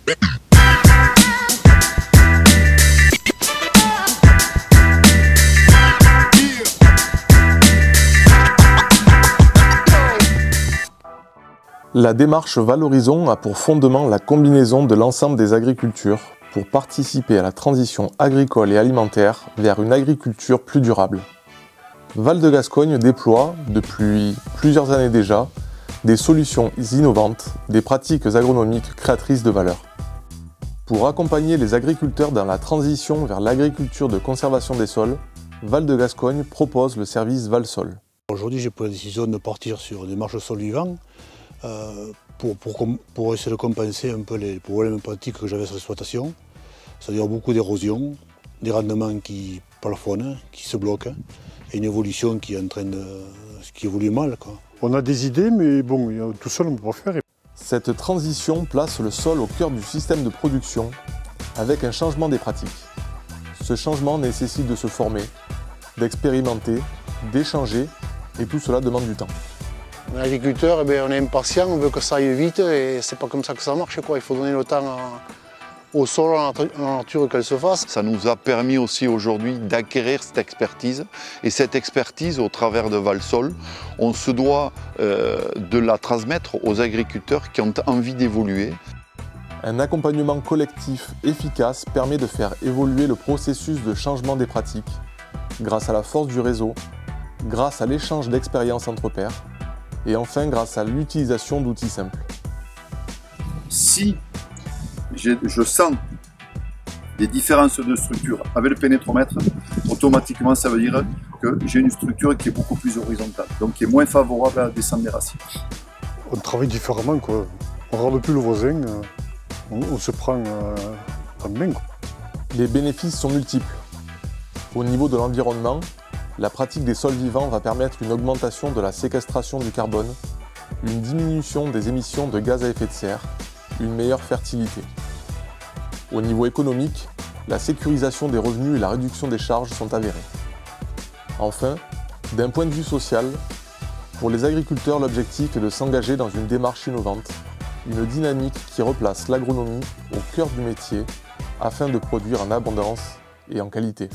La démarche Valorisons a pour fondement la combinaison de l'ensemble des agricultures pour participer à la transition agricole et alimentaire vers une agriculture plus durable. Val de Gascogne déploie, depuis plusieurs années déjà, des solutions innovantes, des pratiques agronomiques créatrices de valeur. Pour accompagner les agriculteurs dans la transition vers l'agriculture de conservation des sols, Val de Gascogne propose le service Valsol. Aujourd'hui, j'ai pris la décision de partir sur des marches sol vivants pour essayer de compenser un peu les problèmes pratiques que j'avais sur l'exploitation, c'est-à-dire beaucoup d'érosion, des rendements qui plafonnent, qui se bloquent, et une évolution qui évolue mal, quoi. On a des idées, mais bon, tout seul on ne peut pas faire. Cette transition place le sol au cœur du système de production, avec un changement des pratiques. Ce changement nécessite de se former, d'expérimenter, d'échanger, et tout cela demande du temps. Un agriculteur, on est impatient, on veut que ça aille vite, et c'est pas comme ça que ça marche, quoi. Il faut donner le temps au sol, à la nature, qu'elle se fasse. Ça nous a permis aussi aujourd'hui d'acquérir cette expertise. Et cette expertise, au travers de Valsol, on se doit de la transmettre aux agriculteurs qui ont envie d'évoluer. Un accompagnement collectif efficace permet de faire évoluer le processus de changement des pratiques, grâce à la force du réseau, grâce à l'échange d'expériences entre pairs, et enfin grâce à l'utilisation d'outils simples. Si je sens des différences de structure avec le pénétromètre, automatiquement ça veut dire que j'ai une structure qui est beaucoup plus horizontale, donc qui est moins favorable à la descente des racines. On travaille différemment, quoi. On ne regarde plus le voisin, on se prend en main, quoi. Les bénéfices sont multiples. Au niveau de l'environnement, la pratique des sols vivants va permettre une augmentation de la séquestration du carbone, une diminution des émissions de gaz à effet de serre, une meilleure fertilité. Au niveau économique, la sécurisation des revenus et la réduction des charges sont avérées. Enfin, d'un point de vue social, pour les agriculteurs, l'objectif est de s'engager dans une démarche innovante, une dynamique qui replace l'agronomie au cœur du métier afin de produire en abondance et en qualité.